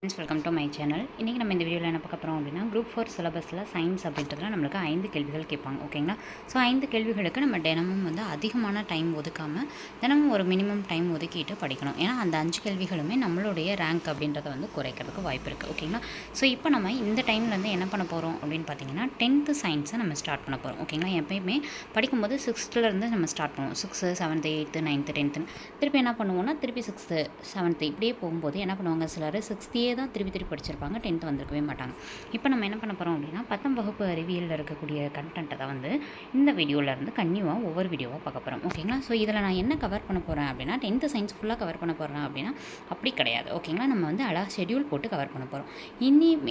Friends, welcome to my channel. இன்றைக்கி நம்ம இந்த வீடியோவில் என்ன பார்க்க போகிறோம் அப்படின்னா, குரூப் 4 சிலபஸில் சயின்ஸ் அப்படின்றதுல நம்மளுக்கு 5 கேள்விகள் கேட்பாங்க. ஓகேங்களா? ஸோ 5 கேள்விகளுக்கு நம்ம தினமும் அதிகமான டைம் ஒதுக்காமல் தினமும் ஒரு மினிமம் டைம் ஒதுக்கிட்டு படிக்கணும். ஏன்னா அந்த 5 கேள்விகளுமே நம்மளுடைய ரேங்க் அப்படின்றத குறைக்கிறதுக்கு வாய்ப்பு இருக்குது. ஓகேங்களா? ஸோ இப்போ நம்ம இந்த டைம்லேருந்து என்ன பண்ண போகிறோம் அப்படின்னு பார்த்தீங்கன்னா, 10th சயின்ஸை நம்ம ஸ்டார்ட் பண்ண போகிறோம். ஓகேங்களா? எப்பயுமே படிக்கும்போது 6th நம்ம ஸ்டார்ட் பண்ணுவோம். 6th 7th 8th 9th 10th திருப்பி என்ன பண்ணுவோம்னா, திருப்பி 6th 7th இப்படியே போகும்போது என்ன பண்ணுவாங்க, சிலர் 6th தான் திருப்பி படிச்சிருப்பாங்க, 10th வந்திருக்கவே மாட்டாங்க. இப்போ நம்ம என்ன பண்ண போகிறோம் அப்படின்னா, 10ஆம் வகுப்பு அறிவியலில் இருக்கக்கூடிய கண்டென்ட்டை தான் இந்த வீடியோவிலேருந்து கன்னியூவாக ஒவ்வொரு வீடியோவாக பார்க்க போகிறோம். ஓகேங்களா? ஸோ இதில் நான் என்ன கவர் பண்ண போகிறேன் அப்படின்னா, 10th சயின்ஸ் ஃபுல்லாக கவர் பண்ண போகிறேன் அப்படின்னா அப்படி கிடையாது. ஓகேங்களா? நம்ம அழகாக ஷெடியூல் போட்டு கவர் பண்ண போகிறோம்.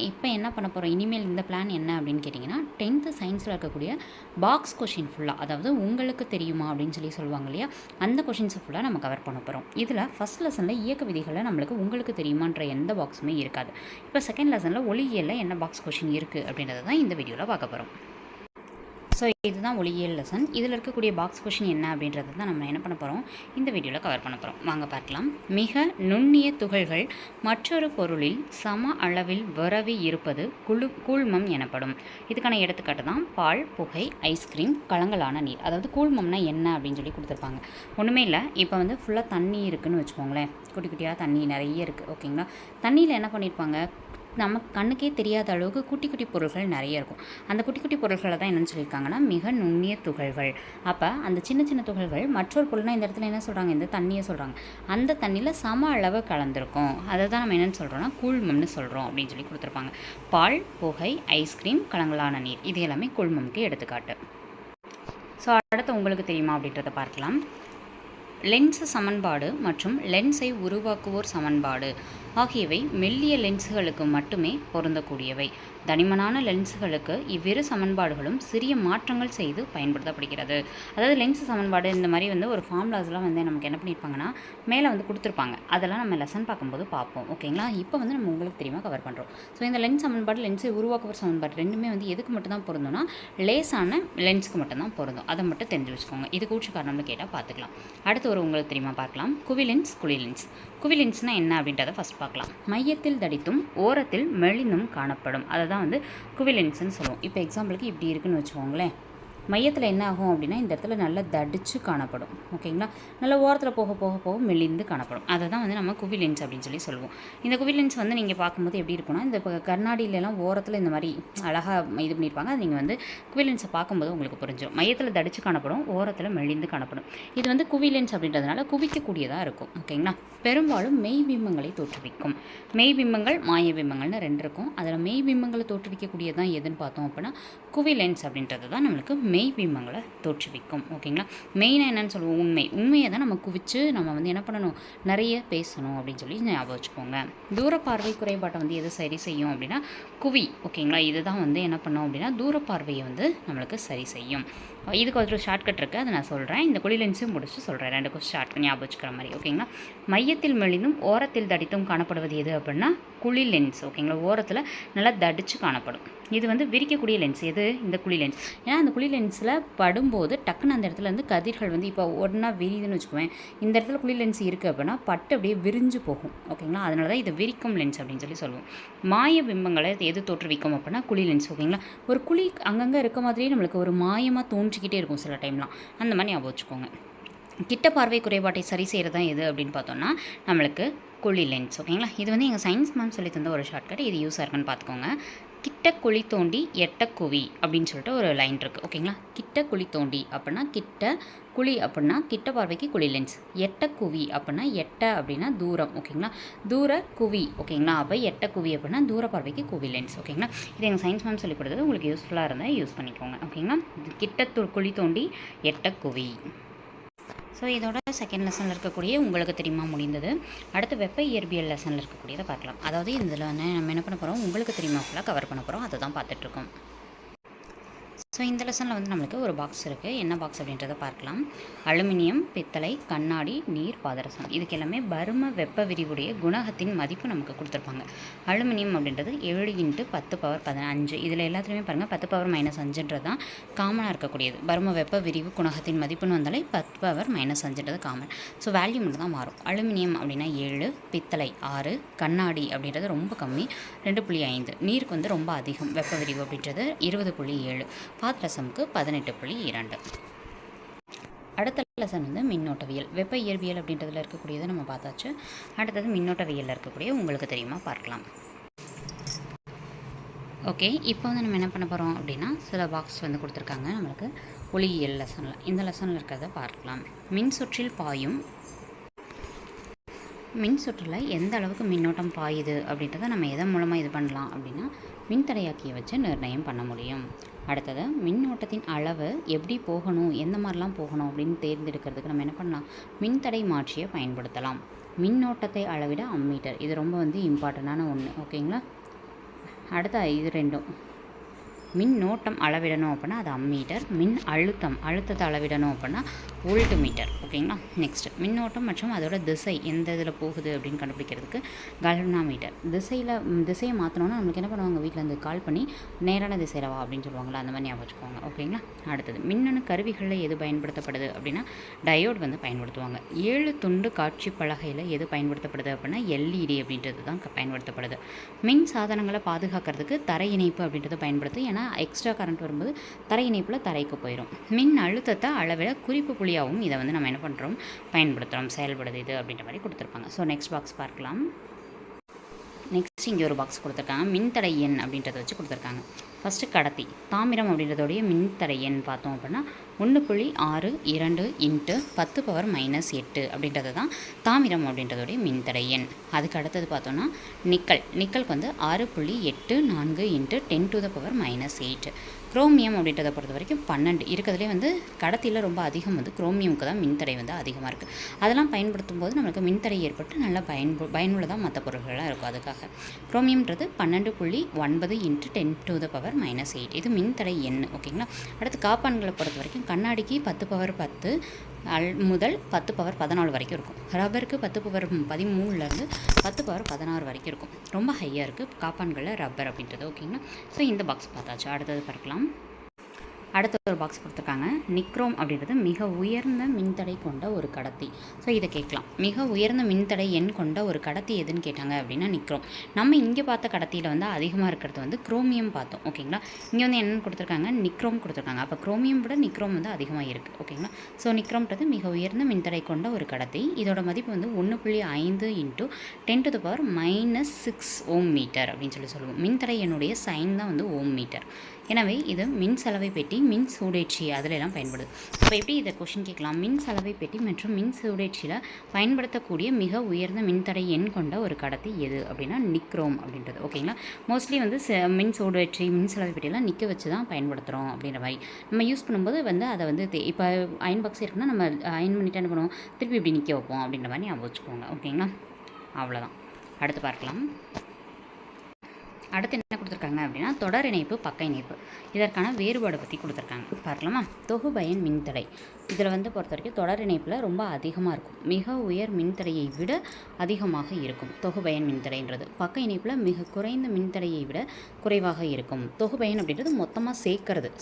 இப்போ என்ன பண்ண போகிறோம், இனிமேல் இந்த பிளான் என்ன அப்படின்னு கேட்டிங்கன்னா, 10th சயின்ஸில் இருக்கக்கூடிய பாக்ஸ் கொஷின் ஃபுல்லாக, அதாவது உங்களுக்கு தெரியுமா அப்படின்னு சொல்லுவாங்க இல்லையா, அந்த கொஷின்ஸை ஃபுல்லாக நம்ம கவர் பண்ண போகிறோம். இதில் ஃபஸ்ட் லெசனில் இயக்க விதிகளில் நம்மளுக்கு உங்களுக்கு தெரியுமான்ற எந்த பாக்ஸுமே இருக்காது. இப்போ செகண்ட் லெசனில் ஒளியியலில் என்ன பாக்ஸ் கொஷின் இருக்குது அப்படின்றத தான் இந்த வீடியோவில் பார்க்க போகிறோம். ஸோ இதுதான் ஒளியியல் லெசன். இதில் இருக்கக்கூடிய பாக்ஸ் கொஷின் என்ன அப்படின்றது தான் நம்ம என்ன பண்ண போகிறோம், இந்த வீடியோவில் கவர் பண்ண போகிறோம். வாங்க பார்க்கலாம். மிக நுண்ணிய துகள்கள் மற்றொரு பொருளில் சம அளவில் விரவி இருப்பது கூழ்மம் எனப்படும். இதுக்கான எடுத்துக்காட்டு தான் பால், புகை, ஐஸ்கிரீம், கலங்கலான நீர். அதாவது கூழ்மம்னா என்ன அப்படின்னு கொடுத்துருப்பாங்க. ஒன்றுமே இல்லை. இப்போ ஃபுல்லாக தண்ணி இருக்குதுன்னு வச்சுக்கோங்களேன். குட்டி குட்டியாக தண்ணி நிறைய இருக்குது. ஓகேங்களா? தண்ணியில் என்ன பண்ணியிருப்பாங்க, நம்ம கண்ணுக்கே தெரியாத அளவுக்கு குட்டி குட்டி பொருள்கள் நிறைய இருக்கும். அந்த குட்டி குட்டி பொருள்களை தான் என்னென்னு சொல்லியிருக்காங்கன்னா, மிக நுண்ணிய துகள்கள். அப்போ அந்த சின்ன சின்ன துகள்கள் மற்றொரு பொருள்னால் இந்த இடத்துல என்ன சொல்கிறாங்க, இந்த தண்ணியை சொல்கிறாங்க. அந்த தண்ணியில் சம அளவு கலந்துருக்கும். அதை தான் நம்ம என்னென்னு சொல்கிறோன்னா கூழ்மம்னு சொல்கிறோம் அப்படின்னு கொடுத்துருப்பாங்க. பால், புகை, ஐஸ்கிரீம், கலங்கலான நீர், இது எல்லாமே கூழ்மம்க்கு எடுத்துக்காட்டு. ஸோ அடுத்து உங்களுக்கு தெரியுமா அப்படின்றத பார்க்கலாம். லென்ஸ் சமன்பாடு மற்றும் லென்ஸை உருவாக்குவோர் சமன்பாடு ஆகியவை மெல்லிய லென்ஸுகளுக்கு மட்டுமே பொருந்தக்கூடியவை. தனிமனான லென்ஸுகளுக்கு இவ்விரு சமன்பாடுகளும் சிறிய மாற்றங்கள் செய்து பயன்படுத்தப்படுகிறது. அதாவது லென்ஸ் சமன்பாடு இந்த மாதிரி ஒரு ஃபார்முலாஸ்லாம் நமக்கு என்ன பண்ணியிருப்பாங்கன்னா மேலே கொடுத்துருப்பாங்க. அதெல்லாம் நம்ம லெசன் பார்க்கும்போது பார்ப்போம். ஓகேங்களா? இப்போ நம்ம உங்களுக்கு தெரியுமா கவர் பண்ணுறோம். ஸோ இந்த லென்ஸ் சமன்பாடு, லென்ஸை உருவாக்குவோர் சமன்பாடு ரெண்டுமே எதுக்கு மட்டும் தான் பொருந்தும்னா, லேசான லென்ஸுக்கு மட்டும்தான் பொருந்தும். அதை மட்டும் தெரிஞ்சு வச்சுக்கோங்க. இது கூற்று காரணம்னு கேட்டால் பார்த்துக்கலாம். அடுத்து உங்களுக்கு தெரியுமா பார்க்கலாம். குவிலென்ஸ், குழிலென்ஸ். குவிலென்ஸ்னால் என்ன அப்படின்றத ஃபஸ்ட் பார்க்கலாம். மையத்தில் தடித்தும் ஓரத்தில் மெலிந்தும் காணப்படும். அதை தான் குவிலென்ஸ்ன்னு சொல்லுவோம். இப்போ எக்ஸாம்பிளுக்கு இப்படி இருக்குன்னு வச்சுக்கோங்களேன். மையத்தில் என்ன ஆகும் அப்படின்னா, இந்த இடத்துல நல்லா தடிச்சு காணப்படும். ஓகேங்களா? நல்லா ஓரத்தில் போக போக போக மெலிந்து காணப்படும். அதை தான் நம்ம குவிலென்ஸ் அப்படின்னு சொல்லுவோம். இந்த குவிலென்ஸ் நீங்கள் பார்க்கும்போது எப்படி இருக்குன்னா, இந்த கண்ணாடியிலலாம் ஓரத்தில் இந்த மாதிரி அழகாக இது பண்ணியிருப்பாங்க. அது நீங்கள் குவிலென்ஸை பார்க்கும்போது உங்களுக்கு புரிஞ்சிடும். மையத்தில் தடிச்சு காணப்படும், ஓரத்தில் மெலிந்து காணப்படும். இது குவிலென்ஸ் அப்படின்றதுனால குவிக்கக்கூடியதாக இருக்கும். ஓகேங்களா? பெரும்பாலும் மெய்பிம்பங்களை தோற்றுவிக்கும். மெய்பிம்பங்கள், மாய பிம்பங்கள்னு 2 இருக்கும். அதில் மெய்பிம்பங்களை தோற்றுவிக்கக்கூடியதான் எதுன்னு பார்த்தோம் அப்படின்னா குவிலென்ஸ் அப்படின்றது தான் நம்மளுக்கு மெய்பிம்பங்களை தோற்றுவிக்கும். ஓகேங்களா? மெயினாக என்னென்னு சொல்லுவோம், உண்மையை தான் நம்ம குவிச்சு நம்ம என்ன பண்ணணும், நிறைய பேசணும் அப்படின்னு ஞாபகம் வச்சுக்கோங்க. தூர பார்வை குறைபாட்டை எது சரி செய்யும் அப்படின்னா குவி. ஓகேங்களா? இதுதான் என்ன பண்ணோம் அப்படின்னா தூர பார்வையை நம்மளுக்கு சரி செய்யும். இதுக்கு ஒரு ஷார்ட்கட் இருக்குது, அதை நான் சொல்கிறேன். இந்த குழிலென்ஸும் முடிச்சு சொல்கிறேன். 2 ஷார்ட்கட் ஞாபகம் வச்சுக்கிற மாதிரி. ஓகேங்களா? மையத்தில் மெலிந்தும் ஓரத்தில் தடித்தும் காணப்படுவது எது அப்படின்னா குழிலென்ஸ். ஓகேங்களா? ஓரத்தில் நல்லா தடிச்சு காணப்படும். இது விரிக்கக்கூடிய லென்ஸ் எது, இந்த குழிலென்ஸ். ஏன்னா அந்த குழிலென்ஸில் படும்போது டக்குன்னு அந்த இடத்துல கதிர்கள் இப்போ ஒன்றா விரிதுன்னு வச்சுக்குவேன். இந்த இடத்துல குழிலென்ஸ் இருக்குது அப்படின்னா பட்டு அப்படியே விரிஞ்சு போகும். ஓகேங்களா? அதனால தான் இது விரிக்கும் லென்ஸ் அப்படின்னு சொல்லுவோம். மாய பிம்பங்களை எது தோற்றுவிக்கும் அப்படின்னா குழிலென்ஸ். ஓகேங்களா? ஒரு குழி அங்கங்கே இருக்க மாதிரியே நம்மளுக்கு ஒரு மாயமாக தோன்றிக்கிட்டே இருக்கும் சில டைம்லாம். அந்த மாதிரி ஞாபகம் வச்சுக்கோங்க. கிட்ட பார்வை குறைபாட்டை சரி செய்கிறது தான் எது அப்படின்னு பார்த்தோன்னா நம்மளுக்கு குழிலென்ஸ். ஓகேங்களா? இது எங்கள் சயின்ஸ் மேம் சொல்லி தந்த ஒரு ஷார்ட்கட். இது யூஸாக இருக்குன்னு பார்த்துக்கோங்க. கிட்ட குழி தோண்டி எட்ட குவி அப்படின்னு சொல்லிட்டு ஒரு லைன் இருக்குது. ஓகேங்களா? கிட்ட குழி தோண்டி அப்படின்னா கிட்ட, குழி அப்படின்னா கிட்ட பார்வைக்கு குழி லென்ஸ், எட்ட குவி அப்படின்னா எட்ட அப்படின்னா தூரம். ஓகேங்களா? தூர குவி. ஓகேங்களா? அப்போ எட்ட குவி அப்படின்னா தூர பார்வைக்கு குவி லென்ஸ். ஓகேங்களா? இது எங்கள் சயின்ஸ் மேம் சொல்லி கொடுத்தது. உங்களுக்கு யூஸ்ஃபுல்லாக இருந்தால் யூஸ் பண்ணிக்கோங்க. ஓகேங்களா? கிட்ட குழி தோண்டி எட்ட குவி. ஸோ இதோட செகண்ட் லெசனில் இருக்கக்கூடிய உங்களுக்கு தெரியுமா முடிந்தது. அடுத்து வெப்ப இயற்பியல் லெசனில் இருக்கக்கூடியதை பார்க்கலாம். அதாவது இதில் நம்ம என்ன பண்ண போகிறோம், உங்களுக்கு தெரியுமா ஃபுல்லாக கவர் பண்ண போகிறோம். அதை தான் பார்த்துட்ருக்கோம். ஸோ இந்த லெசனில் வந்து நம்மளுக்கு ஒரு பாக்ஸ் இருக்குது. என்ன பாக்ஸ் அப்படின்றத பார்க்கலாம். அலுமினியம், பித்தளை, கண்ணாடி, நீர், பாதரசம் இதுக்கு எல்லாமே பரும வெப்ப விரிவுடைய குணகத்தின் மதிப்பு நமக்கு கொடுத்துருப்பாங்க. அலுமினியம் அப்படின்றது 7 × 10⁻15. இதில் எல்லாத்துலேயுமே பாருங்கள் 10⁻−5ன்றது தான் காமனாக இருக்கக்கூடியது. பரும வெப்ப விரிவு குணகத்தின் மதிப்புன்னு வந்தாலே 10⁻−5ன்றது காமன். ஸோ வேல்யூ மட்டும் தான் மாறும். அலுமினியம் அப்படின்னா 7, பித்தளை 6, கண்ணாடி அப்படின்றது ரொம்ப கம்மி 2.5, நீருக்கு வந்து ரொம்ப அதிகம் வெப்ப விரிவு அப்படின்றது 20.7, பாதரசமுக்கு 18.2. அடுத்த லெசன் வந்து மின்னோட்டவியல். வெப்ப இயற்பியல் அப்படின்றதுல இருக்கக்கூடியதை நம்ம பார்த்தாச்சு. அடுத்தது மின்னோட்டவியலில் இருக்கக்கூடிய உங்களுக்கு தெரியுமா பார்க்கலாம். ஓகே, இப்போ வந்து நம்ம என்ன பண்ண போகிறோம் அப்படின்னா சில பாக்ஸ் வந்து கொடுத்துருக்காங்க நம்மளுக்கு ஒளியியல் லெசனில். இந்த லெசனில் இருக்கிறத பார்க்கலாம். மின் சுற்றில் பாயும் மின் சுற்றில் எந்த அளவுக்கு மின்னோட்டம் பாயுது அப்படின்றத நம்ம எதன் மூலமாக இது பண்ணலாம் அப்படின்னா மின்தடையாக்கியை வச்சு நிர்ணயம் பண்ண முடியும். அடுத்தது மின்னோட்டத்தின் அளவு எப்படி போகணும், எந்த மாதிரிலாம் போகணும் அப்படின்னு தேர்ந்தெடுக்கிறதுக்கு நம்ம என்ன பண்ணலாம், மின்தடை மாற்றியை பயன்படுத்தலாம். மின்னோட்டத்தை அளவிட அம்மீட்டர், இது ரொம்ப வந்து இம்பார்ட்டண்டான ஒன்று. ஓகேங்களா. அடுத்த இது ரெண்டும் மின்னோட்டம் அளவிடணும் அப்படின்னா அது அம்மீட்டர். மின் அழுத்தத்தை அளவிடணும் அப்படின்னா வோல்ட் மீட்டர். ஓகேங்களா. நெக்ஸ்ட் மின்னோட்டம் மற்றும் அதோட திசை எந்த இதில் போகுது அப்படின்னு கண்டுபிடிக்கிறதுக்கு கல்வனாமீட்டர். திசையை மாற்றணும்னா நம்மளுக்கு என்ன பண்ணுவாங்க, வீட்டில் இருந்து கால் பண்ணி நேரான திசையில் வா அப்படின்னு சொல்லுவாங்களா, அந்த மாதிரி ஞாபகம் வச்சுக்கோங்க. ஓகேங்களா. அடுத்தது மின்னணு கருவிகளில் எது பயன்படுத்தப்படுது அப்படின்னா டயோட் வந்து பயன்படுத்துவாங்க. 7 துண்டு காட்சி பலகையில் எது பயன்படுத்தப்படுது அப்படின்னா எல்இடி அப்படின்றது தான் பயன்படுத்தப்படுது. மின் சாதனங்களை பாதுகாக்கிறதுக்கு தரை இணைப்பு அப்படின்றது பயன்படுத்து. ஏன்னா எக்ஸ்ட்ரா கரண்ட் வரும்போது தரை இணைப்பில் தரைக்கு போயிடும். மின் அழுத்தத்தை அளவிட குறிப்பு புள்ளியாகவும் இதை வந்து நம்ம என்ன பண்ணுறோம், பயன்படுத்துகிறோம், செயல்படுது இது அப்படின்ற மாதிரி கொடுத்துருப்பாங்க. ஸோ நெக்ஸ்ட் பாக்ஸ் பார்க்கலாம். நெக்ஸ்ட் இங்கே ஒரு பாக்ஸ் கொடுத்துருக்காங்க. மின்தடை எண் அப்படின்றத வச்சு கொடுத்துருக்காங்க. ஃபஸ்ட்டு கடத்தி தாமிரம் அப்படின்றதோடைய மின்தடை எண் பார்த்தோம் அப்படின்னா 1.62 × 10⁻−8 அப்படின்றது தான் தாமிரம் அப்படின்றதோடைய மின்தடை எண். அதுக்கு அடுத்தது பார்த்தோன்னா நிக்கலுக்கு வந்து 6.84 × 10⁻−8. குரோமியம் அப்படின்றத பொறுத்த வரைக்கும் 12 இருக்கிறதுலே வந்து கடத்தியில் ரொம்ப அதிகம் வந்து குரோமியமுக்கு தான் மின்தடை வந்து அதிகமாக இருக்குது. அதெல்லாம் பயன்படுத்தும் போது நம்மளுக்கு மின்தடை ஏற்பட்டு நல்லா பயனுள்ளதாக மற்ற பொருட்கள்லாம் இருக்கும். அதுக்காக குரோமியம்ன்றது 12.9 × 10⁻−8 இது மின்தடை எண். ஓகேங்களா. அடுத்து காப்பான்களை பொறுத்த வரைக்கும் கண்ணாடிக்கு 10⁻10 முதல் 10⁻14 வரைக்கும் இருக்கும். ரப்பருக்கு 10⁻13 10⁻16 வரைக்கும் இருக்கும். ரொம்ப ஹையாக இருக்குது காப்பான்களில் ரப்பர் அப்படின்றது. ஓகேங்களா. ஸோ இந்த பாக்ஸ் பார்த்தாச்சு. அடுத்தது பார்க்கலாம். அடுத்த ஒரு பாக்ஸ் கொடுத்துருக்காங்க. நிக்ரோம் அப்படின்றது மிக உயர்ந்த மின்தடை கொண்ட ஒரு கடத்தி. ஸோ இதை கேட்கலாம், மிக உயர்ந்த மின்தடை எண் கொண்ட ஒரு கடத்தி எதுன்னு கேட்டாங்க அப்படின்னா நிக்ரோம். நம்ம இங்கே பார்த்த கடத்தியில் வந்து அதிகமாக இருக்கிறது வந்து குரோமியம் பார்த்தோம். ஓகேங்களா. இங்கே வந்து என்னென்னு கொடுத்துருக்காங்க, நிக்ரோம் கொடுத்துருக்காங்க. அப்போ குரோமியம் விட நிக்ரோம் வந்து அதிகமாக இருக்குது. ஓகேங்களா. ஸோ நிக்ரோம்ன்றது மிக உயர்ந்த மின்தடை கொண்ட ஒரு கடத்தி. இதோட மதிப்பு வந்து 1.5 × 10⁻−6 ஓம் மீட்டர் அப்படின்னு சொல்லுவோம். மின்தடை எண்ணுடைய சைன் தான் வந்து ஓம் மீட்டர். எனவே இது மின் சலவை பெட்டி, மின் சூடேற்றி அதிலெல்லாம் பயன்படுது. இப்போ எப்படி இதை கொஷின் கேட்கலாம், மின் சலவை பெட்டி மற்றும் மின் சூடேற்றியில் பயன்படுத்தக்கூடிய மிக உயர்ந்த மின்தடை எண் கொண்ட ஒரு கடத்தி எது அப்படின்னா நிக்ரோம் அப்படின்றது. ஓகேங்களா. மோஸ்ட்லி வந்து மின் சூடேற்றி மின் சலவை பெட்டியெல்லாம் நிற்க வச்சு தான் பயன்படுத்துகிறோம் அப்படின்ற மாதிரி நம்ம யூஸ் பண்ணும்போது வந்து அதை வந்து இப்போ அயன் பாக்ஸ் இருக்குன்னா நம்ம அயன் பண்ணிட்டு என்ன பண்ணுவோம், திருப்பி இப்படி நிற்க வைப்போம் அப்படின்ற மாதிரி ஞாபகம் வச்சுக்கோங்க. ஓகேங்களா. அவ்வளோதான். அடுத்து பார்க்கலாம். அடுத்து என்ன கொடுத்துருக்காங்க அப்படின்னா தொடர் இணைப்பு, பக்க இணைப்பு. இதற்கான வேறுபாடு பற்றி கொடுத்துருக்காங்க. பார்க்கலாமா. தொகுபயன் மின்தடை இதில் வந்து பொறுத்த வரைக்கும் தொடர் இணைப்பில் ரொம்ப அதிகமாக இருக்கும். மிக உயர் மின்தடையை விட அதிகமாக இருக்கும் தொகுபயன் மின்தடைன்றது. பக்க இணைப்பில் மிக குறைந்த மின்தடையை விட குறைவாக இருக்கும். தொகுபயன் அப்படின்றது மொத்தமாக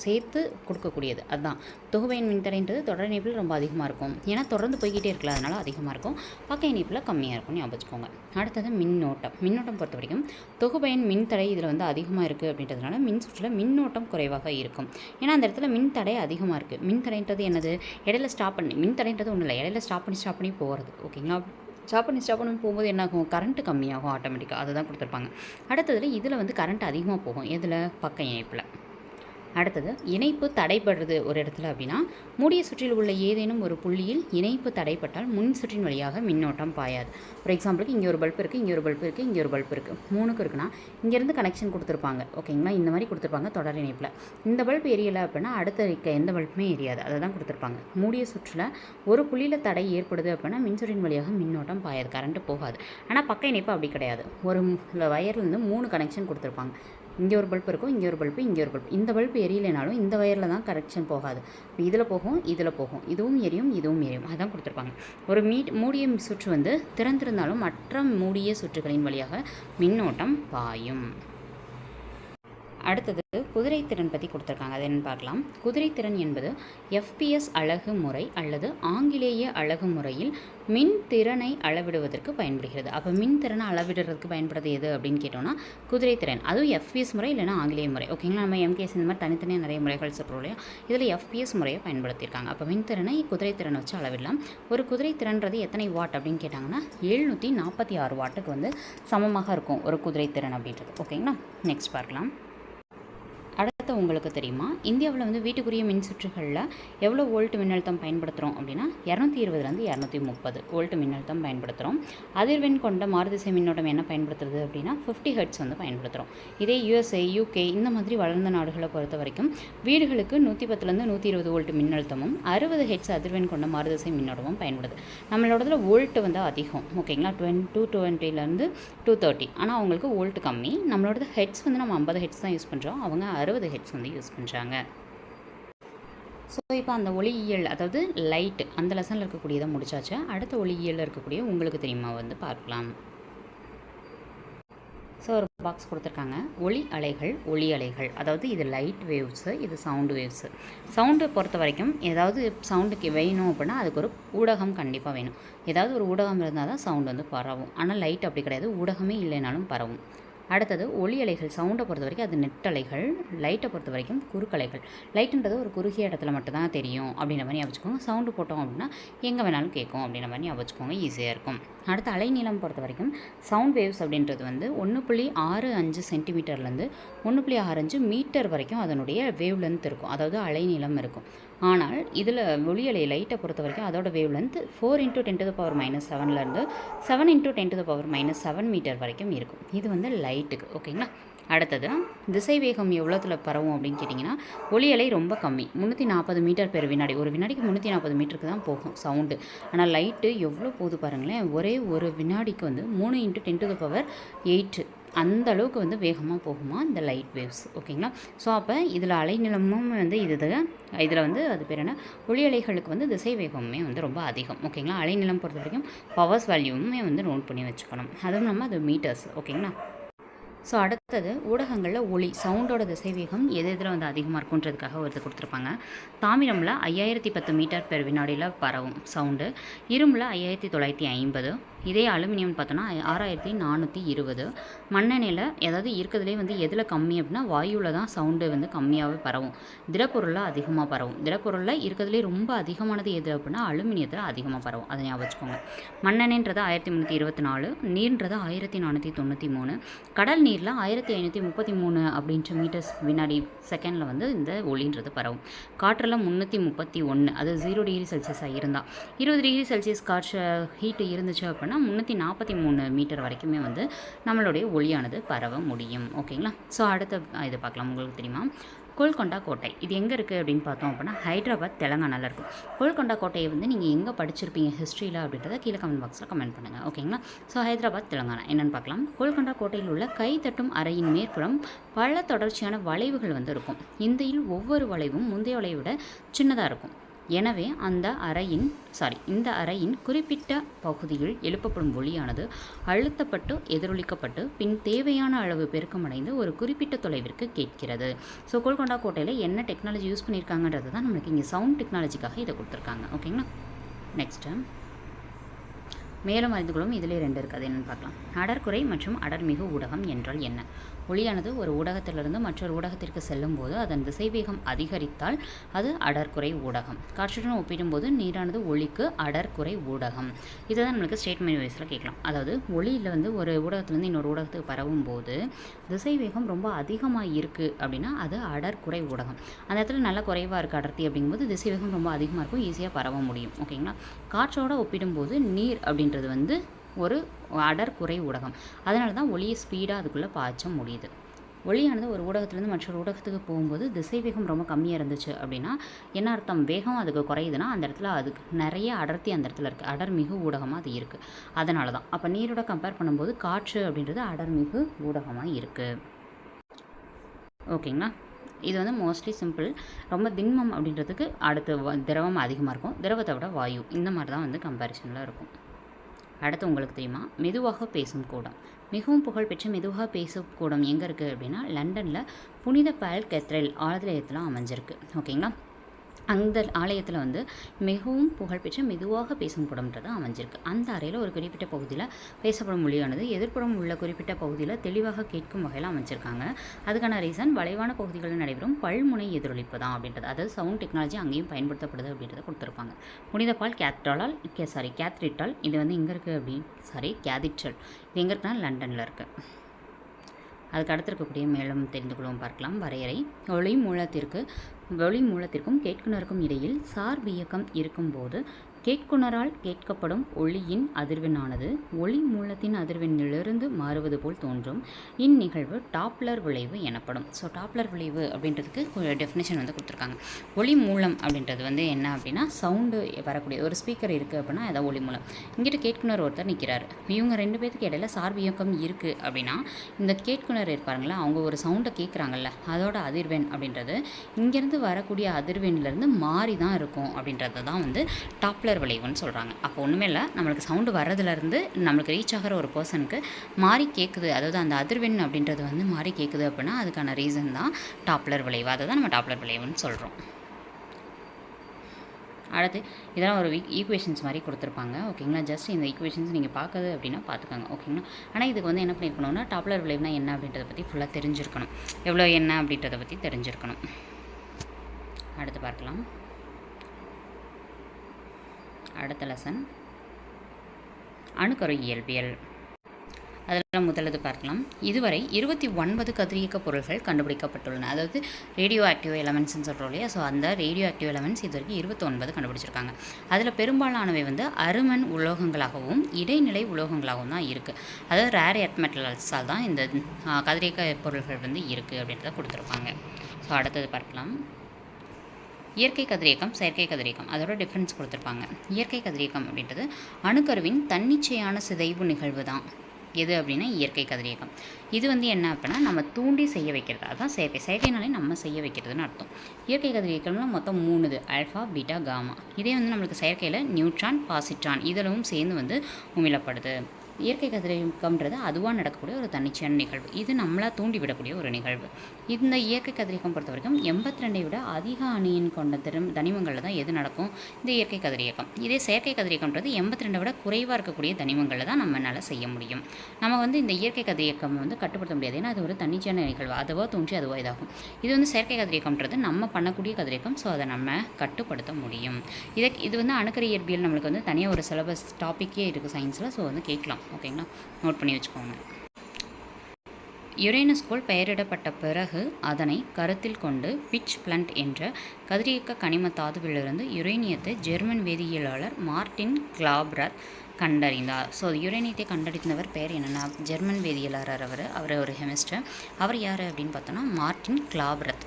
சேர்த்து கொடுக்கக்கூடியது. அதுதான் தொகுபயன் மின்தடைன்றது. தொடர் இணைப்பில் ரொம்ப அதிகமாக இருக்கும், ஏன்னா தொடர்ந்து போய்கிட்டே இருக்கலாம், அதனால் அதிகமாக இருக்கும். பக்க இணைப்பில் கம்மியாக இருக்கும், ஞாபகம் வச்சுக்கோங்க. அடுத்தது மின்னோட்டம் பொறுத்த வரைக்கும் தொகுபயன் மின்தடை இதில் வந்து அதிகமாக இருக்குது அப்படின்றதுனால மின் சுற்றில் மின்னோட்டம் குறைவாக இருக்கும். ஏன்னா அந்த இடத்துல மின்தடை அதிகமாக இருக்குது. மின்தடைன்றது என்னது, இடையில ஸ்டாப் பண்ணி, மின்தடைன்றது ஒன்றும் இல்லை, இடையில ஸ்டாப் பண்ணி போகிறது. ஓகேங்களா. ஸ்டாப் பண்ணி போகும்போது என்னாகும், கரண்ட்டு கம்மியாகும் ஆட்டோமேட்டிக்காக. அதை தான் கொடுத்துருப்பாங்க. அடுத்ததில் இதில் வந்து கரண்ட் அதிகமாக போகும். எதில், பக்க இணைப்பில். அடுத்தது இணைப்பு தடைபடுறது ஒரு இடத்துல அப்படின்னா மூடிய சுற்றில் உள்ள ஏதேனும் ஒரு புள்ளியில் இணைப்பு தடைப்பட்டால் முன் சுற்றின் வழியாக மின்னோட்டம் பாயாது. ஃபார் எக்ஸாம்பிளுக்கு இங்கே ஒரு பல்ப் இருக்குது, இங்கே ஒரு பல்ப் இருக்குது, இங்கே ஒரு பல்ப் இருக்குது, 3க்கு இருக்குன்னா இங்கேருந்து கனெக்ஷன் கொடுத்துருப்பாங்க. ஓகேங்களா. இந்த மாதிரி கொடுத்துருப்பாங்க தொடர் இணைப்பில். இந்த பல்ப் எரியலை அப்படின்னா அடுத்த இருக்க எந்த பல்புமே எரியாது. அதை தான் கொடுத்துருப்பாங்க. மூடிய சுற்றில் ஒரு புள்ளியில் தடை ஏற்படுது அப்படின்னா மின்சுற்றின் வழியாக மின்னோட்டம் பாயாது, கரண்ட்டு போகாது. ஆனால் பக்க இணைப்பு அப்படி கிடையாது. ஒரு வயர்லேருந்து 3 கனெக்ஷன் கொடுத்துருப்பாங்க. இங்கே ஒரு பல்ப் இருக்கும், இங்கே ஒரு பல்ப்பு, இங்கே ஒரு பல்ப். இந்த பல்ப் எரியலைனாலும் இந்த வயரில் தான் கரெக்ஷன் போகாது. இதில் போகும், இதில் போகும், இதுவும் எரியும், இதுவும் எரியும். அதான் கொடுத்துருப்பாங்க. ஒரு மூடிய சுற்று வந்து திறந்திருந்தாலும் மற்ற மூடிய சுற்றுகளின் வழியாக மின்னோட்டம் பாயும். அடுத்தது குதிரைத்திறன் பற்றி கொடுத்துருக்காங்க. அது என்னன்னு பார்க்கலாம். குதிரைத்திறன் என்பது FPS அலகு முறை அல்லது ஆங்கிலேய அலகு முறையில் மின் திறனை அளவிடுவதற்கு பயன்படுகிறது. அப்போ மின் திறனை அளவிடுறதுக்கு பயன்படுறது எது அப்படின்னு கேட்டோம்னா குதிரைத்திறன். அதுவும் FPS முறை இல்லைனா ஆங்கிலேய முறை. ஓகேங்களா, நம்ம MKS இந்த மாதிரி தனித்தனியாக நிறைய முறைகள் சொல்கிறோம் இல்லையா, இதில் FPS முறையை பயன்படுத்தியிருக்காங்க. அப்போ மின்திறனை குதிரைத்திறனை வச்சு அளவிடலாம். ஒரு குதிரைத்திறன்றது எத்தனை வாட் அப்படின்னு கேட்டாங்கன்னா 746 வாட்டுக்கு வந்து சமமாக இருக்கும் ஒரு குதிரைத்திறன் அப்படின்றது. ஓகேங்களா, நெக்ஸ்ட் பார்க்கலாம். அடுத்து உங்களுக்கு தெரியுமா, இந்தியாவில் வந்து வீட்டுக்குரிய மின் சுற்றுகளில் எவ்வளோ வோல்ட் மின்னழுத்தம் பயன்படுத்துகிறோம் அப்படின்னா 220லேருந்து 230 வோல்ட் மின்னழுத்தம் பயன்படுத்துகிறோம். அதிர்வெண் கொண்ட மாறுதிசை மின்னோட்டம் என்ன பயன்படுத்துறது அப்படின்னா 50 ஹெர்ட்ஸ் வந்து பயன்படுத்துகிறோம். இதே USA, UK இந்த மாதிரி வளர்ந்த நாடுகளை பொறுத்த வரைக்கும் வீடுகளுக்கு 110லேருந்து 120 வோல்ட் மின்னழுத்தமும் 60 ஹெர்ட்ஸ் அதிர்வெண் கொண்ட மாறுதிசை மின்னோட்டமும் பயன்படுது. நம்மளோடதுல வோல்ட் வந்து அதிகம். ஓகேங்களா, 220லேருந்து 230. ஆனால் அவங்களுக்கு வோல்ட் கம்மி. நம்மளோடது ஹெட்ஸ் வந்து நம்ம 50 ஹெட்ஸ் தான் யூஸ் பண்ணுறோம், அவங்க 60 ஹெட்ஸ் வந்து யூஸ் பண்ணுறாங்க. ஸோ இப்போ அந்த ஒளியியல், அதாவது லைட், அந்த லெசனில் இருக்கக்கூடியதை முடிச்சாச்சு. அடுத்த ஒளியியலில் இருக்கக்கூடிய உங்களுக்கு தெரியுமா வந்து பார்க்கலாம். ஸோ ஒரு பாக்ஸ் கொடுத்துருக்காங்க. ஒளி அலைகள், அதாவது இது லைட் வேவ்ஸு, இது சவுண்டு வேவ்ஸு. சவுண்டை பொறுத்த வரைக்கும் ஏதாவது சவுண்டுக்கு வேணும் அப்படின்னா அதுக்கு ஒரு ஊடகம் கண்டிப்பாக வேணும். ஏதாவது ஒரு ஊடகம் இருந்தால் தான் சவுண்டு வந்து பரவும். ஆனால் லைட் அப்படி கிடையாது, ஊடகமே இல்லைனாலும் பரவும். அடுத்தது ஒளி அலைகள். சவுண்டை பொறுத்த வரைக்கும் அது நெட்டலைகள். லைட்டை பொறுத்த வரைக்கும் குறுக்கலைகள். லைட்டுன்றது ஒரு குறுகிய இடத்துல மட்டும்தான் தெரியும் அப்படின்ற மாதிரி ஞாபகம். சவுண்டு போட்டோம் அப்படின்னா எங்கே வேணாலும் கேட்கும் அப்படின்ற மாதிரி ஞாபகம், ஈஸியாக இருக்கும். அடுத்து அலைநீளம் பொறுத்த வரைக்கும் சவுண்ட் வேவ்ஸ் அப்படின்றது வந்து 1.65 சென்டிமீட்டர்லேருந்து 1.65 மீட்டர் வரைக்கும் அதனுடைய வேவ் லென்த் இருக்கும், அதாவது அலைநீளம் இருக்கும். ஆனால் இதில் ஒளியலை லைட்டை பொறுத்த வரைக்கும் அதோட வேவ் லென்த் 4 × 10⁻⁷லேருந்து 7 × 10⁻⁷ மீட்டர் வரைக்கும் இருக்கும். இது வந்து லைட்டுக்கு. ஓகேங்களா, அடுத்தது திசைவேகம் எவ்வளோத்தில் பரவும் அப்படின்னு கேட்டிங்கன்னா ஒளியலை ரொம்ப கம்மி, 340 மீட்டர் பெர் வினாடி. ஒரு வினாடிக்கு 340 மீட்டருக்கு தான் போகும் சவுண்டு. ஆனால் லைட்டு எவ்வளோ போகுது பாருங்களேன், ஒரே ஒரு வினாடிக்கு வந்து 3 × 10⁸ அந்த அளவுக்கு வந்து வேகமாக போகுமா இந்த லைட் வேவ்ஸ். ஓகேங்களா, ஸோ அப்போ இதில் அலைநிலமும் வந்து இதில் வந்து அது பேர் என்ன, ஒளி அலைகளுக்கு வந்து திசை வேகமுமே வந்து ரொம்ப அதிகம். ஓகேங்களா, அலைநிலம் பொறுத்த வரைக்கும் பவர்ஸ் வேல்யூமே வந்து நோட் பண்ணி வச்சுக்கணும். அதுவும் நம்ம அது மீட்டர்ஸ். ஓகேங்களா, ஸோ அடுத்தது ஊடகங்களில் ஒளி சவுண்டோட திசைவேகம் எது இதில் வந்து அதிகமாக இருக்குன்றதுக்காக ஒரு இது கொடுத்துருப்பாங்க. தாமிரமில் 5010 மீட்டர் பெர் வினாடியில் பரவும் சவுண்டு. இரும்பில் 5950. இதே அலுமினியம் பார்த்தோன்னா 6420. மண்ணெண்ணெயில், அதாவது இருக்கிறதுலே வந்து எதில் கம்மி அப்படின்னா வாயுவில் தான் சவுண்டு வந்து கம்மியாகவே பரவும். திடப்பொருளில் அதிகமாக பரவும். திடப்பொருளில் இருக்கிறதுலே ரொம்ப அதிகமானது எது அப்படின்னா அலுமினியத்தில் அதிகமாக பரவும். அதை ஞாபகம் வச்சுக்கோங்க. மண்ணெண்ணெய்ன்றது 1324, நீர்ன்றது 1493, கடல் நீரில் 1533 அப்படின்ற மீட்டர்ஸ் வினாடி செகண்டில் வந்து இந்த ஒளின்றது பரவும். காற்றில் 331, அது 0 டிகிரி செல்சியஸாக இருந்தால். 20 டிகிரி செல்சியஸ் காற்று ஹீட்டு இருந்துச்சு அப்படின்னா 343 மீட்டர் வரைக்குமே வந்து நம்மளுடைய ஒளியானது பரவ முடியும். ஓகேங்களா, ஸோ அடுத்த இது பார்க்கலாம். உங்களுக்கு தெரியுமா, கோல்கொண்டா கோட்டை இது எங்கே இருக்குது அப்படின்னு பார்த்தோம் அப்படின்னா ஹைதராபாத், தெலங்கானாவில் இருக்கும். கோல்கொண்டா கோட்டையை வந்து நீங்கள் எங்கே படிச்சிருப்பீங்க ஹிஸ்ட்ரியில் அப்படின்றத கீழே கமெண்ட் பாக்ஸில் கமெண்ட் பண்ணுங்கள். ஓகேங்களா, ஸோ ஹைதராபாத், தெலங்கானா என்னென்னு பார்க்கலாம். கோல்கொண்டா கோட்டையில் உள்ள கை தட்டும் அறையின் மேற்புறம் பல தொடர்ச்சியான வளைவுகள் வந்து இருக்கும். இந்தியில் ஒவ்வொரு வளைவும் முந்தைய வளைவை விட சின்னதாக இருக்கும். எனவே இந்த அறையின் குறிப்பிட்ட பகுதியில் எழுப்பப்படும் ஒளியானது அழுத்தப்பட்டு எதிரொலிக்கப்பட்டு பின் தேவையான அளவு பெருக்கமடைந்து ஒரு குறிப்பிட்ட தொலைவிற்கு கேட்கிறது. ஸோ கோல்கொண்டா கோட்டையில் என்ன டெக்னாலஜி யூஸ் பண்ணியிருக்காங்கன்றது தான் நம்மளுக்கு இங்கே சவுண்ட் டெக்னாலஜிக்காக இதை கொடுத்துருக்காங்க. ஓகேங்களா, நெக்ஸ்ட்டு மேலும் அறிந்து கொள்ளும் இதிலே 2 இருக்குது. அது என்னென்னு பார்க்கலாம். அடர்குறை மற்றும் அடர்மிகு ஊடகம் என்றால் என்ன? ஒளியானது ஒரு ஊடகத்திலிருந்து மற்றொரு ஊடகத்திற்கு செல்லும் போது அதன் திசைவேகம் அதிகரித்தால் அது அடர்குறை ஊடகம். காற்றுடன் ஒப்பிடும்போது நீரானது ஒளிக்கு அடர்குறை ஊடகம். இதை தான் நம்மளுக்கு ஸ்டேட்மெண்ட் வைஸில் கேட்கலாம். அதாவது ஒளியில் வந்து ஒரு ஊடகத்துலேருந்து இன்னொரு ஊடகத்துக்கு பரவும் போது திசைவேகம் ரொம்ப அதிகமாக இருக்குது அப்படின்னா அது அடர்குறை ஊடகம். அந்த இடத்துல நல்ல குறைவாக இருக்குது அடர்த்தி அப்படிங்கும்போது திசைவேகம் ரொம்ப அதிகமாக இருக்கும், ஈஸியாக பரவ முடியும். ஓகேங்களா, காற்றோட ஒப்பிடும்போது நீர் அப்படின்றது வந்து ஒரு அடர்குறை ஊடகம். அதனால தான் ஒளியை ஸ்பீடாக அதுக்குள்ளே பாய்ச்ச முடியுது. ஒளியானது ஒரு ஊடகத்துலேருந்து மற்றொரு ஊடகத்துக்கு போகும்போது திசைவேகம் ரொம்ப கம்மியாக இருந்துச்சு அப்படின்னா என்ன அர்த்தம், வேகம் அதுக்கு குறையுதுன்னா அந்த இடத்துல அதுக்கு நிறைய அடர்த்தி அந்த இடத்துல இருக்குது, அடர்மிகு ஊடகமாக அது இருக்குது. அதனால தான் அப்போ நீரோட கம்பேர் பண்ணும்போது காற்று அப்படின்றது அடர்மிகு ஊடகமாக இருக்குது. ஓகேங்களா. இது வந்து மோஸ்ட்லி சிம்பிள். ரொம்ப திண்மம் அப்படின்றதுக்கு அடுத்து திரவம் அதிகமாக இருக்கும், திரவத்தை விட வாயு, இந்த மாதிரி தான் வந்து கம்பேரிசனில் இருக்கும். அடுத்து உங்களுக்கு தெரியுமா, மெதுவாக பேசும் கூடம். மிகவும் புகழ்பெற்ற மெதுவாக பேசும் கூடம் எங்கே இருக்குது அப்படின்னா லண்டனில் புனித பால் கேத்தட்ரல் ஆலயத்தில் அமைஞ்சிருக்கு. ஓகேங்களா. அந்த ஆலயத்தில் வந்து மிகவும் புகழ்பெற்ற மெதுவாக பேசும் கூடம்ன்றது அமைஞ்சிருக்கு. அந்த அறையில் ஒரு குறிப்பிட்ட பகுதியில் பேசப்படும் மொழியானது எதிர்ப்புறம் உள்ள குறிப்பிட்ட பகுதியில் தெளிவாக கேட்கும் வகையில் அமைச்சிருக்காங்க. அதுக்கான ரீசன் வளைவான பகுதிகளில் நடைபெறும் பல்முனை எதிரொலிப்பு தான் அப்படின்றது. அதாவது சவுண்ட் டெக்னாலஜி அங்கேயும் பயன்படுத்தப்படுது அப்படின்றத கொடுத்துருப்பாங்க. புனித பால் கேத்ரிட்டால் இது வந்து எங்கே இருக்குது கேதிட்ரல் இது எங்கே இருக்குன்னா லண்டனில் இருக்குது. அதுக்கு அடுத்து இருக்கக்கூடிய மேலும் தெரிந்து கொள்வோம் பார்க்கலாம். வரையறை. ஒளி மூலத்திற்கும் கேட்குனருக்கும் இடையில் சார்பு இயக்கம் இருக்கும்போது கேட்குனரால் கேட்கப்படும் ஒளியின் அதிர்வெண்ணானது ஒளி மூலத்தின் அதிர்வெண்ணிலிருந்து மாறுவது போல் தோன்றும். இந்நிகழ்வு டாப்லர் விளைவு எனப்படும். ஸோ டாப்லர் விளைவு அப்படின்றதுக்கு ஒரு டெஃபினேஷன் வந்து கொடுத்துருக்காங்க. ஒளி மூலம் அப்படின்றது வந்து என்ன அப்படின்னா சவுண்டு வரக்கூடிய ஒரு ஸ்பீக்கர் இருக்குது அப்படின்னா அதான் ஒளி மூலம். இங்கிட்ட கேட்குனர் ஒருத்தர் நிற்கிறாரு. இவங்க 2 பேருக்கு இடையில சார்பு இயக்கம் இருக்குது அப்படின்னா இந்த கேட்குனர் இருப்பாருங்களா, அவங்க ஒரு சவுண்டை கேட்குறாங்கல்ல, அதோட அதிர்வெண் அப்படின்றது இங்கேருந்து வரக்கூடிய அதிர்வெண்ணிலேருந்து மாறி தான் இருக்கும் அப்படின்றது தான் வந்து டாப்லர் விளைவுன்னு சொல்கிறாங்க. அப்போ ஒன்றுமே இல்லை, நம்மளுக்கு சவுண்டு வர்றதுலேருந்து நம்மளுக்கு ரீச் ஆகிற ஒரு பர்சனுக்கு மாறி கேட்குது, அதாவது அந்த அதிர்வெண் அப்படின்றது வந்து மாறி கேட்குது அப்படின்னா அதுக்கான ரீசன் தான் டாப்லர் விளைவு. அதை தான் நம்ம டாப்லர் விளைவுன்னு சொல்கிறோம். அடுத்து இதெல்லாம் ஒரு ஈக்குவேஷன்ஸ் மாதிரி கொடுத்துருப்பாங்க. ஓகேங்களா. ஜஸ்ட் இந்த ஈக்குவேஷன்ஸ் நீங்கள் பார்க்குது அப்படின்னா பார்த்துக்கோங்க. ஓகேங்களா. ஆனால் இதுக்கு வந்து என்ன பண்ணியிருக்கணும்னா டாப்லர் விளைவுனா என்ன அப்படின்றத பற்றி ஃபுல்லாக தெரிஞ்சிருக்கணும், எவ்வளோ என்ன அப்படின்றத பற்றி தெரிஞ்சிருக்கணும். அடுத்து பார்க்கலாம். அடுத்த லெசன் அணுக்கரு இயல்பியல். அதில் முதலது பார்க்கலாம். இதுவரை 29 கதிரியக்க பொருள்கள் கண்டுபிடிக்கப்பட்டுள்ளன. அதாவது ரேடியோ ஆக்டிவ் எலமெண்ட்ஸ்ன்னு சொல்கிறோம் இல்லையா. ஸோ அந்த ரேடியோ ஆக்டிவ் எலமெண்ட்ஸ் இது வரைக்கும் 29 கண்டுபிடிச்சிருக்காங்க. அதில் பெரும்பாலானவை வந்து அருமன் உலோகங்களாகவும் இடைநிலை உலோகங்களாகவும் தான் இருக்குது. அதாவது ரேர் எர்த் மெட்டல்ஸால் தான் இந்த கதிரியக்க பொருள்கள் வந்து இருக்குது அப்படின்றத கொடுத்துருப்பாங்க. ஸோ அடுத்தது பார்க்கலாம். இயற்கை கதிரியக்கம், செயற்கை கதிரியக்கம், அதோட டிஃப்ரென்ஸ் கொடுத்துருப்பாங்க. இயற்கை கதிரியக்கம் அப்படின்றது அணுக்கருவின் தன்னிச்சையான சிதைவு நிகழ்வு தான் எது அப்படின்னா இயற்கை கதிரியக்கம். இது வந்து என்ன அப்படின்னா நம்ம தூண்டி செய்ய வைக்கிறது, அதுதான் செயற்கைனாலே நம்ம செய்ய வைக்கிறதுன்னு அர்த்தம். இயற்கை கதிரியக்கம்னா மொத்தம் 3, ஆல்ஃபா, பீட்டா, காமா. இதே வந்து நம்மளுக்கு செயற்கையில் நியூட்ரான், பாசிட்ரான் இதெல்லாம் சேர்ந்து வந்து உமிழப்படுது. இயற்கை கதிரியக்கம்ன்றது அதுவாக நடக்கக்கூடிய ஒரு தன்னிச்சையான நிகழ்வு. இது நம்மளாக தூண்டிவிடக்கூடிய ஒரு நிகழ்வு. இந்த இயற்கை கதிரியக்கம் பொறுத்த வரைக்கும் 82 விட அதிக அணியின் கொண்ட தனிமங்களில் தான் எது நடக்கும், இந்த இயற்கை கதிரியக்கம். இதே செயற்கை கதிரியக்கம்ன்றது 82 விட குறைவாக இருக்கக்கூடிய தனிமங்களில் தான் நம்மளால் செய்ய முடியும். நம்ம வந்து இந்த இயற்கை கதிரியக்கம் வந்து கட்டுப்படுத்த முடியாது, ஏன்னா அது ஒரு தன்னிச்சையான நிகழ்வு, அதுவாக தோன்றி அதுவாக இதாகும். இது வந்து செயற்கை கதிரியக்கம்ன்றது நம்ம பண்ணக்கூடிய கதிரியக்கம். ஸோ அதை நம்ம கட்டுப்படுத்த முடியும். இது வந்து அணுக்கரு இயற்பியல் நம்மளுக்கு வந்து தனியாக ஒரு சிலபஸ் டாப்பிக்கே இருக்குது சயின்ஸில். ஸோ வந்து கேட்கலாம். ஓகேங்களா, நோட் பண்ணி வச்சுக்கோங்க. யுரேனஸ்கோள் பெயரிடப்பட்ட பிறகு அதனை கருத்தில் கொண்டு பிட்ச் பிளண்ட் என்ற கதிரியக்க கனிம தாதுவிலிருந்து யுரேனியத்தை ஜெர்மன் வேதியியலாளர் மார்டின் கிளாப்ரத் கண்டறிந்தார். ஸோ யுரேனியத்தை கண்டறிந்தவர் பேர் என்னென்னா ஜெர்மன் வேதியியலாளர். அவர் ஒரு கெமிஸ்டர். அவர் யார் அப்படின்னு பார்த்தோன்னா மார்டின் கிளாப்ரத்.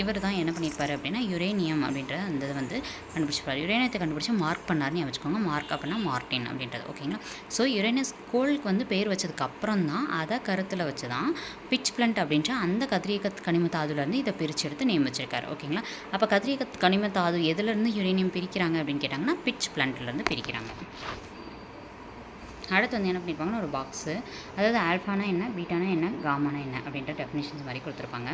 இவர் தான் என்ன பண்ணியிருப்பார் அப்படின்னா யுரேனியம் அப்படின்ற அந்த இதை வந்து கண்டுபிடிச்சிருப்பார். யுரேனியத்தை கண்டுபிடிச்சி மார்க் பண்ணார்னு வச்சுக்கோங்க. மார்க் அப்படின்னா மார்டின் அப்படின்றது. ஓகேங்களா. ஸோ யுரேனஸ்கோளுக்கு வந்து பேர் வச்சதுக்கு அப்புறம் தான் அதை கருத்தில் வச்சு தான் பிட்ச் பிளண்ட் அப்படின்ற அந்த கதிரியக்க கனிம தாதுலேருந்து இதை பிரித்து எடுத்து நேம் வச்சிருக்காரு. ஓகேங்களா. அப்போ கதிரியக்க கனிம தாது எதுலேருந்து யுரேனியம் பிரிக்கிறாங்க அப்படின்னு கேட்டாங்கன்னா பிட்ச் பிளண்ட்லேருந்து பிரிக்கிறாங்க. அடுத்து வந்து என்ன பண்ணியிருப்பாங்கன்னா ஒரு பாக்ஸு, அதாவது ஆல்ஃபானா என்ன, பீட்டானா என்ன, காமானா என்ன அப்படின்ற டெஃபினேஷன்ஸ் மாதிரி கொடுத்துருப்பாங்க.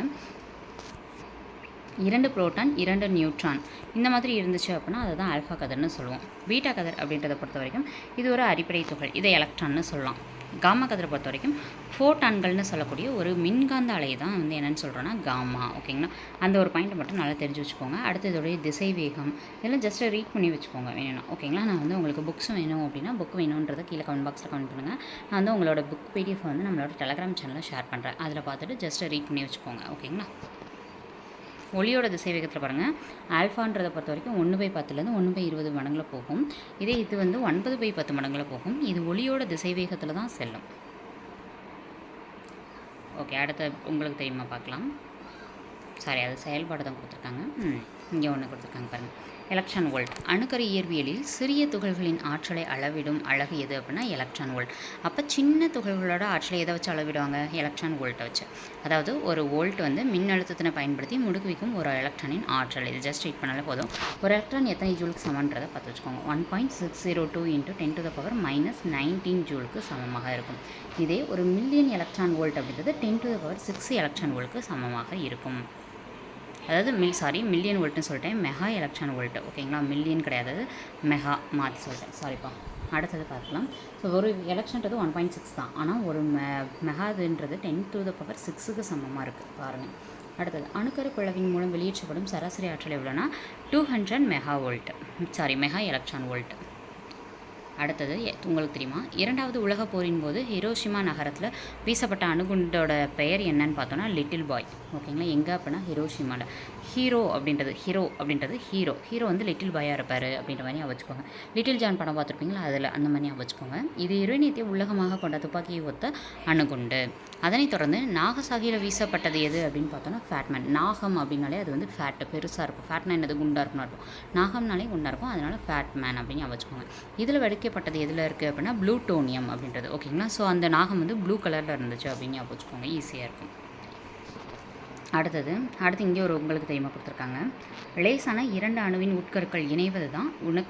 2 புரோட்டான் 2 நியூட்ரான் இந்த மாதிரி இருந்துச்சு அப்படின்னா அதை தான் ஆல்ஃபா கதிர்னு சொல்லுவோம். பீட்டா கதிர் அப்படின்றத பொறுத்த வரைக்கும் இது ஒரு அடிப்படை துகள், இதை எலக்ட்ரான்னு சொல்லலாம். காமா கதிரை பொறுத்த வரைக்கும் ஃபோட்டான்கள்னு சொல்லக்கூடிய ஒரு மின்காந்த அலை தான் வந்து என்னென்னு சொல்கிறோன்னா காமா. ஓகேங்களா. அந்த ஒரு பாயிண்ட்டை மட்டும் நல்லா தெரிஞ்சு வச்சுக்கோங்க. அடுத்து இதோடைய திசை வேகம் இதெல்லாம் ஜஸ்ட் ரீட் பண்ணி வச்சுக்கோங்க வேணும்னா. ஓகேங்களா. நான் வந்து உங்களுக்கு புக்ஸ் வேணும் அப்படின்னா புக் வேணுன்றதை கீழே கமெண்ட் பாக்ஸில் கமெண்ட் பண்ணுங்கள். நான் வந்து உங்களோட புக் பிடிஎஃப் வந்து நம்மளோட டெலகிராம் சேனலில் ஷேர் பண்ணுறேன். அதில் பார்த்துட்டு ஜஸ்ட் ரீட் பண்ணி வச்சுக்கோங்க. ஓகேங்களா. ஒளியோட திசை வேகத்தில் பாருங்கள், ஆல்ஃபான்றதை பொறுத்த வரைக்கும் 1/10 1/20 மடங்கில் போகும். இதே இது வந்து 9/10 மடங்கில் போகும். இது ஒளியோட திசை வேகத்தில் தான் செல்லும். ஓகே, அடுத்த உங்களுக்கு தெரியுமா பார்க்கலாம். சாரி, அது செயல்பாடு தான் கொடுத்துருக்காங்க. இங்கே ஒன்று கொடுத்துருக்காங்க பாருங்கள், எலக்ட்ரான் வோல்ட். அணுக்கரு இயற்பியலில் சிறிய துகள்களின் ஆற்றலை அளவிடும் அலகு எது அப்படின்னா எலக்ட்ரான் வோல்ட். அப்போ சின்ன துகள்களோட ஆற்றலை எதை வச்சு அளவிடுவாங்க? எலக்ட்ரான் வோல்ட்டை வச்சு. அதாவது ஒரு வோல்ட் வந்து மின்னழுத்தத்தினை பயன்படுத்தி முடுக்குவிக்கும் ஒரு எலக்ட்ரானின் ஆற்றல். இது ஜஸ்ட் ரீட் பண்ணாலே போதும். ஒரு எலக்ட்ரான் எத்தனை ஜூலுக்கு சமன்றதை பார்த்து வச்சுக்கோங்க. 1.602 × 10⁻19 ஜூலுக்கு சமமாக இருக்கும். இதே ஒரு மில்லியன் எலக்ட்ரான் வோல்ட் அப்படின்றது 10⁶ எலக்ட்ரான் வோல்ட்டுக்கு சமமாக இருக்கும். அதாவது மில்லியன் வோல்ட்னு சொல்லிட்டேன், மெகா எலக்ட்ரான் வோல்ட்டு. ஓகேங்களா, மில்லியன் கிடையாது, மெகா மாற்றி சொல்லிட்டேன், சாரிப்பா. அடுத்தது பார்க்கலாம். ஸோ ஒரு எலக்ட்ரான்றது 1.6 தான், ஆனால் ஒரு மெகாதுன்றது 10⁶ சமமாக இருக்குது பாருங்கள். அடுத்தது அணுக்கரு பிளவின் மூலம் வெளியேற்றப்படும் சராசரி ஆற்றல் எவ்வளோனா 200 மெகா எலக்ட்ரான் வோல்ட். அடுத்தது உங்களுக்கு தெரியுமா, இரண்டாவது உலகப் போரின் போது ஹிரோஷிமா நகரத்தில் வீசப்பட்ட அணுகுண்டோட பெயர் என்னன்னு பார்த்தோன்னா லிட்டில் பாய். ஓகேங்களா, எங்கே அப்படின்னா ஹிரோஷிமாவில். ஹீரோ வந்து லிட்டில் பாயாக இருப்பார் அப்படின்ற மாதிரி வச்சுக்கோங்க. லிட்டில் ஜான் படம் பார்த்துருப்பீங்களா, அதில் அந்த மாதிரி வச்சுக்கோங்க. இது யுரேனியத்தை உலகமாக கொண்ட துப்பாக்கியை ஒத்த அணுகுண்டு. அதனைத் தொடர்ந்து நாகசாகியில் வீசப்பட்டது எது அப்படின்னு பார்த்தோன்னா ஃபேட்மேன். நாகம் அப்படின்னாலே அது வந்து ஃபேட்டு பெருசாக இருக்கும். ஃபேட்னா என்னது, குண்டாக இருக்குன்னு இருக்கும். நாகம்னாலே குண்டாக இருக்கும், அதனால் ஃபேட்மேன் அப்படின்னு வச்சுக்கோங்க. இதில் வெடிக்கப்பட்டது எதில் இருக்குது அப்படின்னா ப்ளூட்டோனியம் அப்படின்றது. ஓகேங்களா, ஸோ அந்த நாகம் வந்து ப்ளூ கலரில் இருந்துச்சு அப்படின்னு வச்சுக்கோங்க, ஈஸியாக இருக்கும். அடுத்து இங்கே ஒரு உங்களுக்கு தெரியுமா கொடுத்துருக்காங்க. லேசான 2 அணுவின் உட்கருக்கள் இணைவது தான்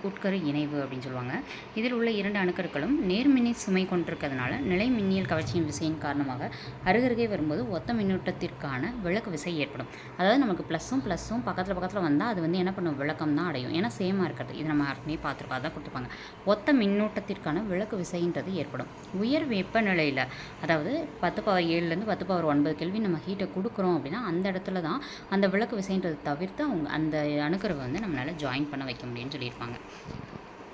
உட்கரு இணைவு அப்படின்னு சொல்லுவாங்க. இதில் உள்ள 2 அணுக்கருக்களும் நேர்மின்னி சுமை கொண்டிருக்கிறதுனால நிலை மின்னியல் கவர்ச்சியின் விசையின் காரணமாக அருகருகே வரும்போது ஒத்த மின்னூட்டத்திற்கான விளக்கு விசை ஏற்படும். அதாவது நமக்கு ப்ளஸ்ஸும் பக்கத்தில் வந்தால் அது வந்து என்ன பண்ணும், விளக்கம் தான் அடையும். ஏன்னா சேமாக இருக்கிறது, இது நம்ம யாருக்குமே பார்த்துருக்கோம், அதான் கொடுத்துருப்பாங்க. ஒத்த மின்னூட்டத்திற்கான விளக்கு விசைன்றது ஏற்படும். உயர் வெப்பநிலையில், அதாவது 10⁻7 10⁻9 கெல்வின் நம்ம ஹீட்டை கொடுக்குறோம் அப்படின்னா அந்த இடத்துல தான் அந்த விளக்கு விசைன்றதை தவிர்த்து அந்த அணுக்கரை வந்து நம்மளால் ஜாயின் பண்ண வைக்க முடியும்னு சொல்லியிருப்பாங்க.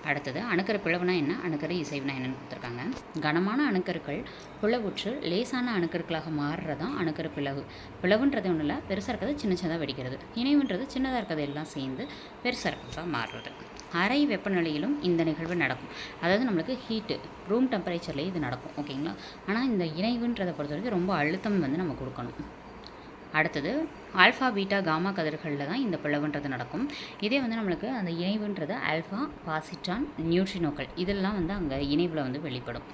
அடுத்தது அணுக்கரு பிளவுனா என்ன, அணுக்கரு இசைவுனா என்னன்னு கொடுத்துருக்காங்க. கனமான அணுக்கருக்கள் பிளவுற்று லேசான அணுக்கருக்களாக மாறுறதான் அணுக்கரு பிளவு. பிளவுன்றது ஒன்றும் இல்லை, பெருசாக இருக்கிறது சின்னதாக வெடிக்கிறது. இணைவுன்றது சின்னதாக இருக்கிறது எல்லாம் சேர்ந்து பெருசாக இருக்கிறதா மாறுறது. அறை வெப்பநிலையிலும் இந்த நிகழ்வு நடக்கும். அதாவது நம்மளுக்கு ஹீட்டு ரூம் டெம்பரேச்சர்லேயே இது நடக்கும். ஓகேங்களா, ஆனால் இந்த இணைவுன்றதை பொறுத்த வரைக்கும் ரொம்ப அழுத்தம் வந்து நம்ம கொடுக்கணும். அடுத்தது ஆல்ஃபா பீட்டா காமா கதிர்களில் தான் இந்த பிளவுன்றது நடக்கும். இதே வந்து நம்மளுக்கு அந்த இணைவுன்றது ஆல்ஃபா பாசிட்ரான் நியூட்ரினோக்கள் இதெல்லாம் வந்து அங்கே இணைவில் வந்து வெளிப்படும்.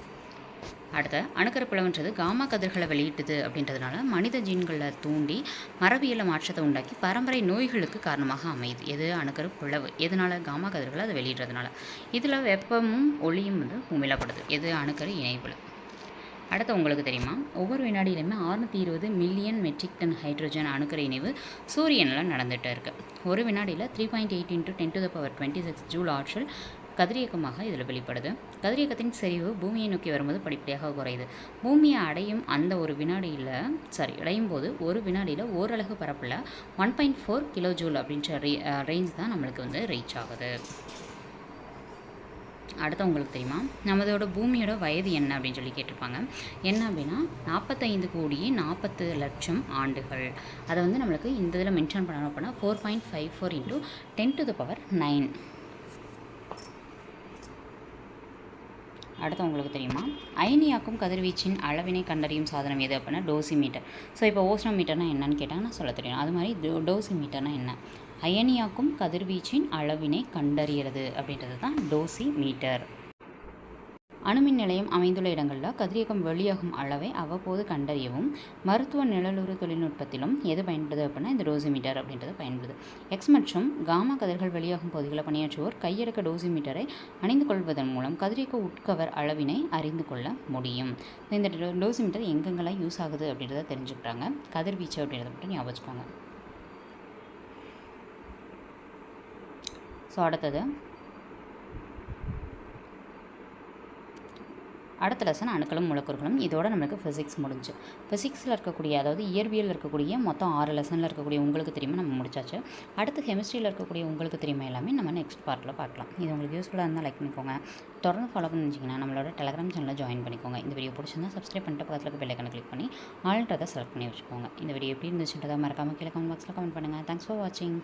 அடுத்த அணுக்கரு பிளவுன்றது காமா கதிர்களை வெளியிட்டுது அப்படின்றதுனால மனித ஜீன்களில் தூண்டி மரபியல் மாற்றத்தை உண்டாக்கி பரம்பரை நோய்களுக்கு காரணமாக அமையுது. எது, அணுக்கரு பிளவு. எதனால், காமா கதிர்களை அதை வெளியிடுறதுனால. இதில் வெப்பமும் ஒளியும் வந்து உமிழப்படுது. எது, அணுக்கரு இணைவில். அடுத்து உங்களுக்கு தெரியுமா, ஒவ்வொரு வினாடியிலுமே 620 மில்லியன் மெட்ரிக் டன் ஹைட்ரஜன் அணுக்கரு இணைவு சூரியனில் நடந்துகிட்டே இருக்குது. ஒரு வினாடியில் 3.8 × 10⁻26 ஜூல் ஆற்றல் கதிரியக்கமாக இதில் வெளிப்படுது. கதிரியக்கத்தின் செறிவு பூமியை நோக்கி வரும்போது படிப்படியாக குறையுது. பூமியை அடையும் போது ஒரு வினாடியில் ஓரலகு பரப்பில் 1.4 கிலோஜூல் அப்படின்ற ரேஞ்ச் தான் நம்மளுக்கு வந்து ரீச் ஆகுது. அடுத்து உங்களுக்கு தெரியுமா, நம்மளோட பூமியோட வயது என்ன அப்படின்னு சொல்லி கேட்டிருப்பாங்க. என்ன அப்படின்னா 45,40,00,000 ஆண்டுகள். அதை வந்து நம்மளுக்கு இந்த இதில் மென்ஷன் பண்ணணும் அப்படின்னா 4.54 × 10⁻9. அடுத்து உங்களுக்கு தெரியுமா, அயனியாக்கும் கதிர்வீச்சின் அளவினை கண்டறியும் சாதனம் எது அப்படின்னா டோசிமீட்டர். ஸோ இப்போ ஓஸ்னோமீட்டர்னால் என்னன்னு கேட்டாங்கன்னா சொல்ல தெரியும். அது மாதிரி டோசிமீட்டர்னால் என்ன, அயனியாக்கும் கதிர்வீச்சின் அளவினை கண்டறிகிறது அப்படின்றது தான் டோசிமீட்டர். அணுமின் நிலையம் அமைந்துள்ள இடங்களில் கதிரியக்கம் வெளியாகும் அளவை அவ்வப்போது கண்டறியவும் மருத்துவ நிழலுறு தொழில்நுட்பத்திலும் எது பயன்படுது அப்படின்னா இந்த டோசிமீட்டர் அப்படின்றது பயன்படுது. எக்ஸ் மற்றும் காமா கதிர்கள் வெளியாகும் பகுதிகளில் பணியாற்றுவோர் கையடக்க டோசிமீட்டரை அணிந்து கொள்வதன் மூலம் கதிரியக்க உட்கவர் அளவினை அறிந்து கொள்ள முடியும். இந்த டோசிமீட்டர் எங்கெங்கெல்லாம் யூஸ் ஆகுது அப்படின்றத தெரிஞ்சுக்கிறாங்க. கதிர்வீச்சு அப்படின்றத மட்டும் ஞாபகம் வச்சுக்கோங்க. ஸோ அடுத்த லெசன் அணுக்களும் மூலக்கூறுகளும். இதோட நம்மளுக்கு ஃபிசிக்ஸ் முடிஞ்சு. ஃபிசிக்ஸில் இருக்கக்கூடிய, அதாவது இயற்பியல் இருக்கக்கூடிய மொத்தம் 6 லெசனில் இருக்கக்கூடிய உங்களுக்கு தெரியுமா நம்ம முடிச்சாச்சு. அடுத்து கெமிஸ்ட்ரியில் இருக்கக்கூடிய உங்களுக்கு தெரியுமா எல்லாமே நம்ம நெக்ஸ்ட் பார்ட்டில் பார்க்கலாம். இது உங்களுக்கு யூஸ்ஃபுல்லாக இருந்தால் லைக் பண்ணிக்கோங்க. தொடர்ந்து ஃபாலோ பண்ணிச்சிங்கன்னா நம்மளோட டெலகிராம் சேனலில் ஜாயின் பண்ணிக்கோங்க. இந்த வீடியோ பிடிச்சிருந்தா சப்ஸ்கிரைப் பண்ணிட்டு பக்கத்தில் இருக்க பெல் ஐகானை கிளிக் பண்ணி ஆல்ன்றதை செலக்ட் பண்ணி வச்சுக்கோங்க. இந்த வீடியோ எப்படி இருந்துச்சுன்றதை மறக்காமல் கீழே கமெண்ட் பாக்ஸில் கமெண்ட் பண்ணுங்கள். தேங்க்ஸ் ஃபார் வாட்சிங்.